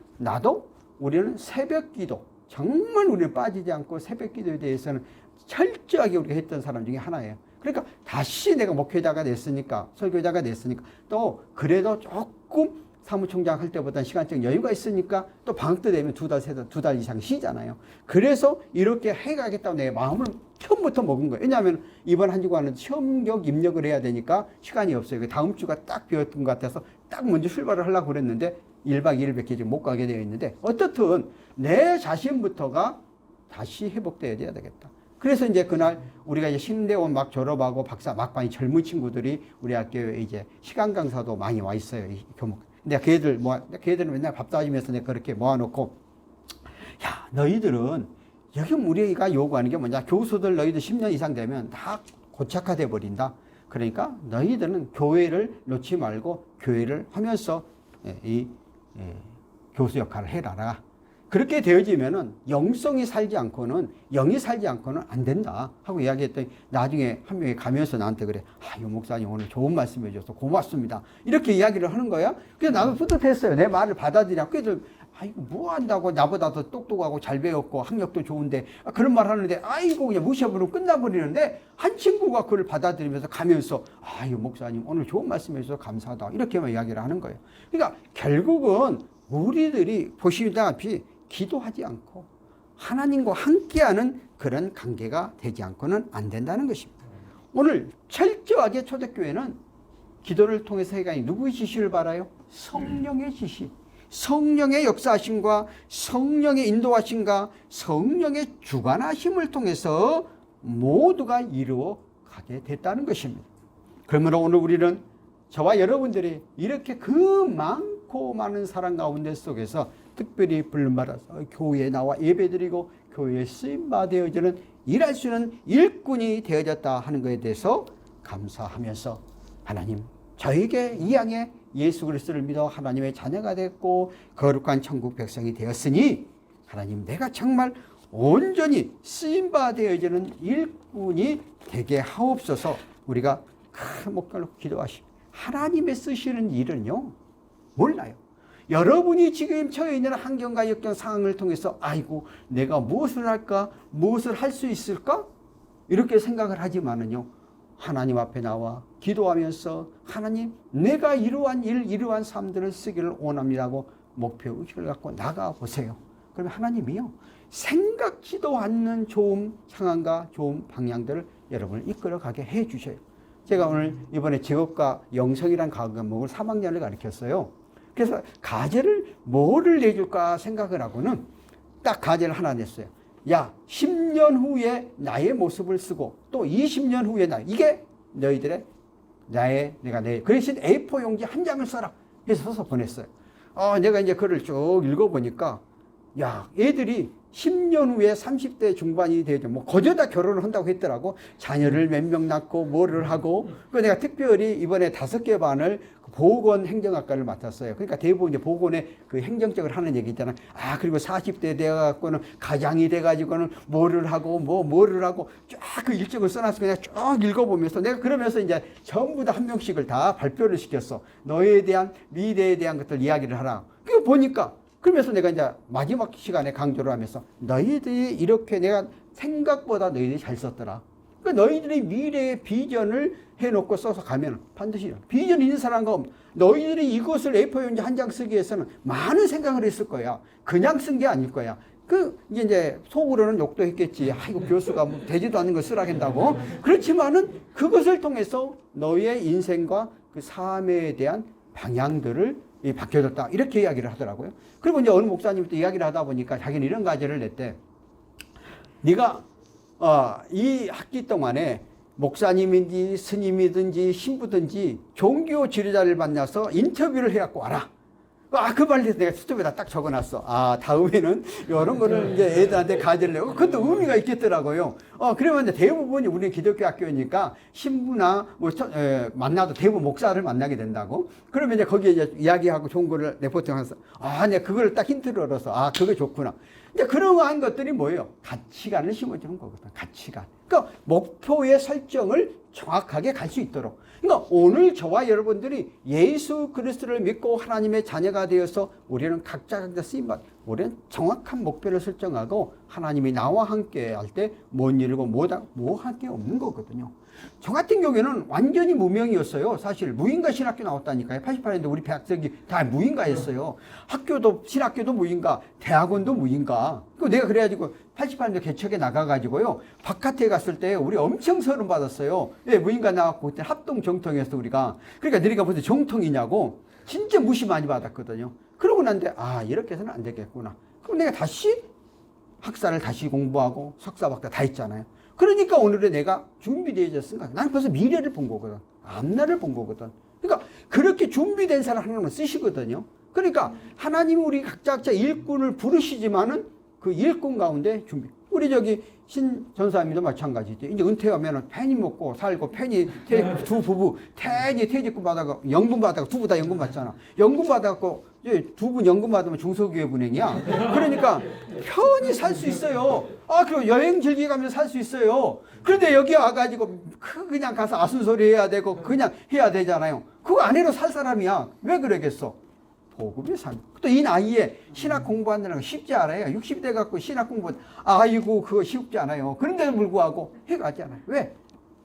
우리는 새벽 기도 정말 우리는 빠지지 않고 새벽 기도에 대해서는 철저하게 우리가 했던 사람 중에 하나예요. 그러니까 다시 내가 목회자가 됐으니까 설교자가 됐으니까 또 그래도 조금 사무총장 할 때보다는 시간적 여유가 있으니까 또 방학 때 되면 2달 이상 쉬잖아요. 그래서 이렇게 해가겠다고 내 마음을 처음부터 먹은 거예요. 왜냐하면 이번 한 주간은 시험격 입력을 해야 되니까 시간이 없어요. 다음 주가 딱 비었던 것 같아서 딱 먼저 출발을 하려고 그랬는데 1박 2일밖에 지금 못 가게 되어 있는데 어떻든 내 자신부터가 다시 회복되어야 되겠다. 그래서 이제 그날 우리가 이제 신대원 막 졸업하고 박사 막반이 젊은 친구들이 우리 학교에 이제 시간 강사도 많이 와 있어요. 이 교목. 근데 걔들은 맨날 밥 따지면서 내가 그렇게 모아놓고, 야, 너희들은 여기 우리가 요구하는 게 뭐냐? 교수들 너희들 10년 이상 되면 다 고착화돼 버린다. 그러니까 너희들은 교회를 놓지 말고 교회를 하면서 이 교수 역할을 해라라. 그렇게 되어지면은 영성이 살지 않고는, 영이 살지 않고는 안 된다 하고 이야기했더니 나중에 한 명이 가면서 나한테 그래. 아, 유 목사님 오늘 좋은 말씀 해줘서 고맙습니다. 이렇게 이야기를 하는 거야. 그래서 나도 뿌듯했어요. 내 말을 받아들이라고. 그래서 아이고 뭐 한다고, 나보다 더 똑똑하고 잘 배웠고 학력도 좋은데 그런 말 하는데 아이고 그냥 무시해버리면 끝나버리는데, 한 친구가 그걸 받아들이면서 가면서 아유 목사님 오늘 좋은 말씀 해주셔서 감사하다 이렇게만 이야기를 하는 거예요. 그러니까 결국은 우리들이 보시다시피 기도하지 않고 하나님과 함께하는 그런 관계가 되지 않고는 안 된다는 것입니다. 오늘 철저하게 초대교회는 기도를 통해서 해가니 누구의 지시를 받아요? 성령의 지시. 성령의 역사하심과 성령의 인도하심과 성령의 주관하심을 통해서 모두가 이루어 가게 됐다는 것입니다. 그러므로 오늘 우리는 저와 여러분들이 이렇게 그 많고 많은 사랑 가운데 속에서 특별히 부름받아서 교회에 나와 예배드리고 교회에 쓰임받아지는 일할 수 있는 일꾼이 되어졌다 하는 것에 대해서 감사하면서, 하나님 저에게 이 양의 예수 그리스도를 믿어 하나님의 자녀가 됐고 거룩한 천국 백성이 되었으니 하나님 내가 정말 온전히 쓰임받아지는 일꾼이 되게 하옵소서. 우리가 큰 목걸로 기도하십니다. 하나님의 쓰시는 일은요 몰라요. 여러분이 지금 처해 있는 환경과 역경 상황을 통해서 아이고 내가 무엇을 할까, 무엇을 할 수 있을까 이렇게 생각을 하지만은요, 하나님 앞에 나와 기도하면서 하나님 내가 이러한 일, 이러한 삶들을 쓰기를 원합니다고 목표 의식을 갖고 나가보세요. 그러면 하나님이요 생각지도 않는 좋은 상황과 좋은 방향들을 여러분을 이끌어가게 해주셔요. 제가 오늘 이번에 제국과 영성이라는 과목을 3학년을 가르쳤어요. 그래서 과제를 뭐를 내줄까 생각을 하고는 딱 과제를 하나 냈어요. 야, 10년 후에 나의 모습을 쓰고 또 20년 후에 이게 너희들의 내가 내 그래서 A4 용지 한 장을 써라 해서 써서 보냈어요. 내가 이제 글을 쭉 읽어보니까 야, 애들이 10년 후에 30대 중반이 되죠. 뭐 거저다 결혼을 한다고 했더라고. 자녀를 몇 명 낳고 뭐를 하고. 그 내가 특별히 이번에 5개 반을 보건 행정학과를 맡았어요. 그러니까 대부분 이제 보건의 그 행정적으로 하는 얘기 있잖아. 그리고 40대 돼갖고는 가장이 돼가지고는 뭐를 하고 뭐를 하고 쫙 그 일정을 써놔서 그냥 쭉 읽어보면서 내가 그러면서 이제 전부 다 한 명씩을 다 발표를 시켰어. 너에 대한 미래에 대한 것들 이야기를 하라. 그거 보니까 그러면서 내가 이제 마지막 시간에 강조를 하면서 너희들이 이렇게 내가 생각보다 너희들이 잘 썼더라. 그러니까 너희들이 미래의 비전을 해놓고 써서 가면 반드시 비전 있는 사람과 없는 너희들이 이것을 A4 용지 한 장 쓰기 위해서는 많은 생각을 했을 거야. 그냥 쓴 게 아닐 거야. 이제 속으로는 욕도 했겠지. 아이고 교수가 뭐 되지도 않는 걸 쓰라 한다고. 그렇지만은 그것을 통해서 너희의 인생과 그 삶에 대한 방향들을 바뀌어졌다. 이렇게 이야기를 하더라고요. 그리고 이제 어느 목사님이 또 이야기를 하다 보니까 자기는 이런 과제를 냈대. 네가 이 학기 동안에 목사님인지 스님이든지 신부든지 종교 지도자를 만나서 인터뷰를 해갖고 와라. 그 말에서 내가 수첩에다 딱 적어놨어. 다음에는 이런 거를 이제 애들한테 과제를 내고 그것도 의미가 있겠더라고요. 그러면 이제 대부분이 우리는 기독교 학교니까 신부나 만나도 대부분 목사를 만나게 된다고. 그러면 이제 거기에 이제 이야기하고 좋은 거를 레포팅하면서 내가 그걸 딱 힌트를 얻어서 그게 좋구나. 이제 그러한 것들이 뭐예요? 가치관을 심어주는 거거든. 가치관. 그러니까 목표의 설정을 정확하게 갈 수 있도록. 그러니까 오늘 저와 여러분들이 예수 그리스도를 믿고 하나님의 자녀가 되어서 우리는 각자 쓰임받, 우리는 정확한 목표를 설정하고 하나님이 나와 함께 할 때 뭔 일이고 뭐 할 게 없는 거거든요. 저 같은 경우에는 완전히 무명이었어요. 사실 무인가 신학교 나왔다니까요. 88년도 우리 대학생이 다 무인가였어요. 학교도 신학교도 무인가, 대학원도 무인가. 내가 그래가지고 88년도 개척에 나가가지고요. 바깥에 갔을 때 우리 엄청 서름 받았어요. 무인가 나왔고 그때 합동 정통이었어 우리가. 그러니까 너희가 무슨 정통이냐고 진짜 무시 많이 받았거든요. 그러고 난데 이렇게 해서는 안 되겠구나. 그럼 내가 다시 학사를 다시 공부하고 석사 박사 다 했잖아요. 그러니까 오늘의 내가 준비되어졌으니까 나는 벌써 미래를 본 거거든. 앞날을 본 거거든. 그러니까 그렇게 준비된 사람 하나님은 쓰시거든요. 그러니까 하나님이 우리 각자 일꾼을 부르시지만은 그 일꾼 가운데 준비. 우리 저기 신 전사님도 마찬가지죠. 이제 은퇴하면 펜이 먹고 살고 펜이 두 부부 펜이 퇴직금 받아가 연금 받아가 두 분 다 연금 받잖아. 연금 받아갖고 이제 두 분 연금 받으면 중소기업은행이야. 그러니까 편히 살 수 있어요. 아, 그리고 여행 즐기가면서 살 수 있어요. 그런데 여기 와가지고 그냥 가서 아순소리 해야 되고 그냥 해야 되잖아요. 그거 안 해도 살 사람이야. 왜 그러겠어? 복음의 삶. 또 이 나이에 신학 공부한다는 거 쉽지 않아요. 60대 갖고 신학 공부, 아이고, 그거 쉽지 않아요. 그런데도 불구하고 해가잖아요. 왜?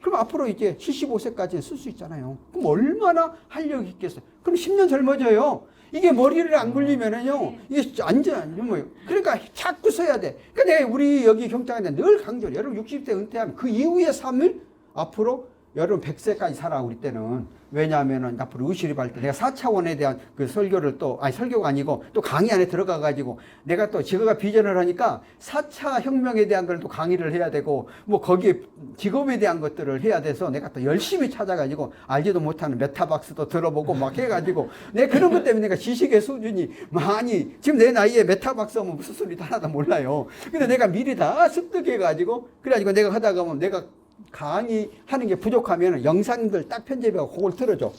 그럼 앞으로 이제 75세까지 쓸 수 있잖아요. 그럼 얼마나 활력이 있겠어요? 그럼 10년 젊어져요. 이게 머리를 안 굴리면은요, 이게 완전, 뭐, 그러니까 자꾸 써야 돼. 그러니까 내가 우리 여기 경장한테 늘 강조해. 여러분 60대 은퇴하면 그 이후의 삶을 앞으로 여러분 100세까지 살아, 우리 때는. 왜냐하면은 앞으로 의실이 발 때 내가 4차원에 대한 그 설교를 또, 아니 설교가 아니고 또 강의 안에 들어가가지고 내가 또 직업가 비전을 하니까 4차 혁명에 대한 걸 또 강의를 해야 되고 뭐 거기에 직업에 대한 것들을 해야 돼서 내가 또 열심히 찾아가지고 알지도 못하는 메타박스도 들어보고 막 해가지고 내가 그런 것 때문에 내가 지식의 수준이 많이 지금 내 나이에 메타박스 하면 무슨 소리도 하나도 몰라요. 근데 내가 미리 다 습득해가지고 그래가지고 내가 하다가 보면 내가 강의하는 게 부족하면 영상들 딱 편집해서 그걸 틀어줘.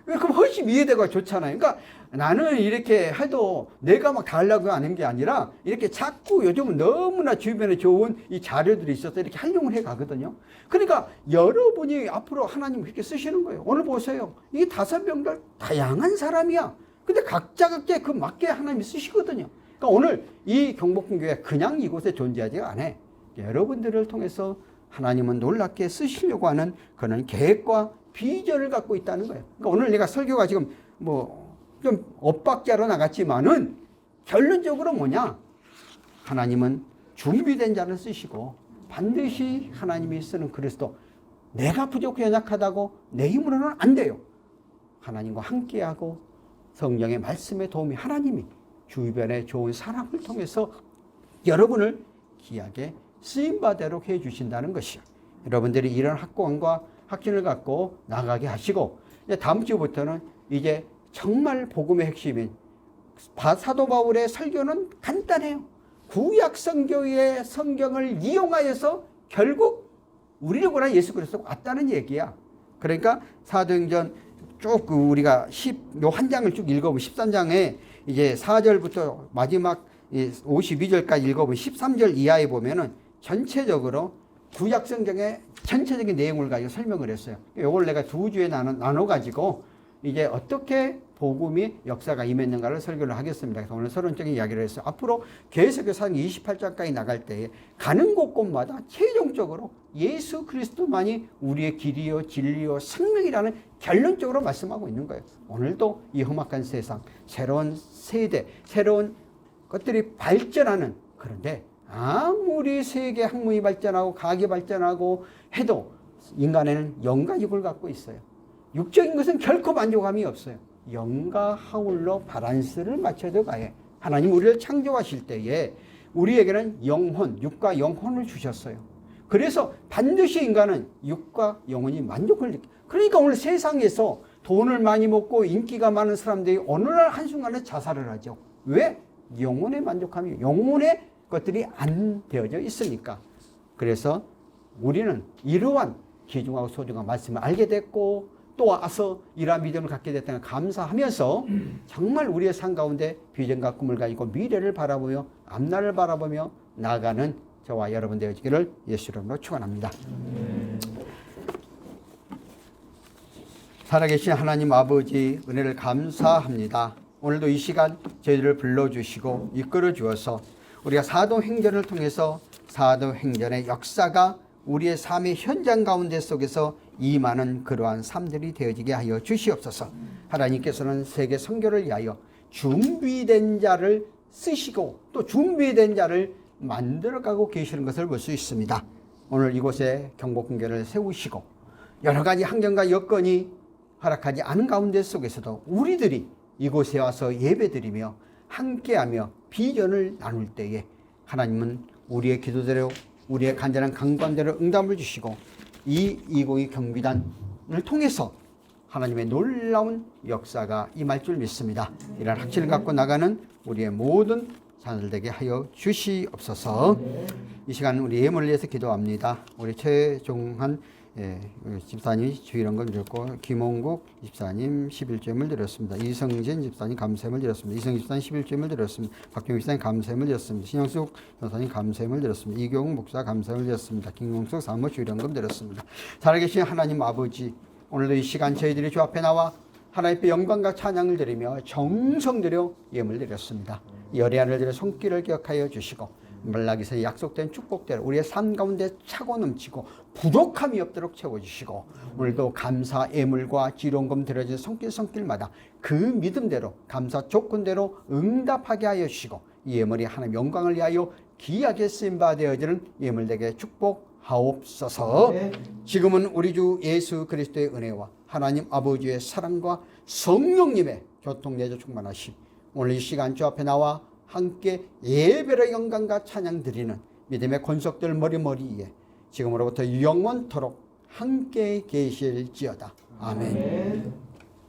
그럼 훨씬 이해되고 좋잖아요. 그러니까 나는 이렇게 해도 내가 막 다 하려고 하는 게 아니라 이렇게 자꾸 요즘은 너무나 주변에 좋은 이 자료들이 있어서 이렇게 활용을 해 가거든요. 그러니까 여러분이 앞으로 하나님 그렇게 쓰시는 거예요. 오늘 보세요. 이 5명들 다양한 사람이야. 근데 각자 그 맞게 하나님이 쓰시거든요. 그러니까 오늘 이 경복궁교회 그냥 이곳에 존재하지 않아. 여러분들을 통해서 하나님은 놀랍게 쓰시려고 하는 그런 계획과 비전을 갖고 있다는 거예요. 그러니까 오늘 내가 설교가 지금 뭐 좀 엇박자로 나갔지만은 결론적으로 뭐냐? 하나님은 준비된 자를 쓰시고 반드시 하나님이 쓰는 그리스도 내가 부족해 연약하다고 내 힘으로는 안 돼요. 하나님과 함께하고 성령의 말씀의 도움이 하나님이 주변에 좋은 사람을 통해서 여러분을 귀하게 쓰임받도록 해주신다는 것이요. 여러분들이 이런 확고함과 확신을 갖고 나가게 하시고 이제 다음 주부터는 이제 정말 복음의 핵심인 사도 바울의 설교는 간단해요. 구약 성경의 성경을 이용하여서 결국 우리를 원한 예수 그리스도가 왔다는 얘기야. 그러니까 사도행전 쭉 우리가 요 한 장을 쭉 읽어보면 13장에 이제 4절부터 마지막 52절까지 읽어보면 13절 이하에 보면은 전체적으로 구약 성경의 전체적인 내용을 가지고 설명을 했어요. 이걸 내가 두 주에 나눠가지고 이제 어떻게 복음이 역사가 임했는가를 설교를 하겠습니다. 그래서 오늘 서론적인 이야기를 했어요. 앞으로 계속해서 28장까지 나갈 때에 가는 곳곳마다 최종적으로 예수 그리스도만이 우리의 길이요 진리요 생명이라는 결론적으로 말씀하고 있는 거예요. 오늘도 이 험악한 세상, 새로운 세대, 새로운 것들이 발전하는, 그런데 아무리 세계 학문이 발전하고 과학이 발전하고 해도 인간에는 영과 육을 갖고 있어요. 육적인 것은 결코 만족함이 없어요. 영과 하울로 바란스를 맞춰서 가야. 하나님 우리를 창조하실 때에 우리에게는 영혼, 육과 영혼을 주셨어요. 그래서 반드시 인간은 육과 영혼이 만족을 느껴요. 그러니까 오늘 세상에서 돈을 많이 먹고 인기가 많은 사람들이 어느 날 한순간에 자살을 하죠. 왜? 영혼의 만족함이, 영혼의 것들이 안 되어져 있으니까. 그래서 우리는 이러한 귀중하고 소중한 말씀을 알게 됐고 또 와서 이러한 믿음을 갖게 됐다는 감사하면서 정말 우리의 삶 가운데 비전과 꿈을 가지고 미래를 바라보며 앞날을 바라보며 나아가는 저와 여러분 되어지기를 예수 이름으로 축원합니다. 살아계신 하나님 아버지 은혜를 감사합니다. 오늘도 이 시간 저희들을 불러주시고 이끌어 주어서 우리가 사도행전을 통해서 사도행전의 역사가 우리의 삶의 현장 가운데 속에서 임하는 그러한 삶들이 되어지게 하여 주시옵소서. 하나님께서는 세계 선교를 위하여 준비된 자를 쓰시고 또 준비된 자를 만들어가고 계시는 것을 볼 수 있습니다. 오늘 이곳에 경복궁교를 세우시고 여러 가지 환경과 여건이 허락하지 않은 가운데 속에서도 우리들이 이곳에 와서 예배드리며 함께하며 비전을 나눌 때에 하나님은 우리의 기도대로 우리의 간절한 강구함대로 응답을 주시고 이 202 경비단을 통해서 하나님의 놀라운 역사가 임할 줄 믿습니다. 이런 확신을 갖고 나가는 우리의 모든 자녀들 되게 하여 주시옵소서. 이 시간 우리 예물을 위해서 기도합니다. 우리 최종한 집사님이 주일원금 드렸고, 김홍국 집사님 11조임을 드렸습니다. 이성진 집사님 감사함을 드렸습니다. 이성진 집사님 11조임을 드렸습니다. 박경희 집사님 감사함을 드렸습니다. 신영숙 변호사님 감사함을 드렸습니다. 이경 목사 감사함을 드렸습니다. 김용숙 사모 주일원금 드렸습니다. 살아계신 하나님 아버지, 오늘도 이 시간 저희들이 주 앞에 나와 하나님께 영광과 찬양을 드리며 정성 들여 예물 드렸습니다. 열애안을 드려 손길을 기억하여 주시고 말라기서의 약속된 축복대로 우리의 삶 가운데 차고 넘치고 부족함이 없도록 채워주시고 오늘도 감사 예물과 지론금 드려진 손길마다 그 믿음대로 감사 조건대로 응답하게 하여 주시고 이 예물이 하나님 영광을 위하여 귀하게 쓰임받아 되어지는 예물되게 축복하옵소서. 지금은 우리 주 예수 그리스도의 은혜와 하나님 아버지의 사랑과 성령님의 교통내조 충만하심, 오늘 이 시간 주 앞에 나와 함께 예배의 영광과 찬양 드리는 믿음의 권속들 머리머리에 지금으로부터 영원토록 함께 계실지어다. 아멘.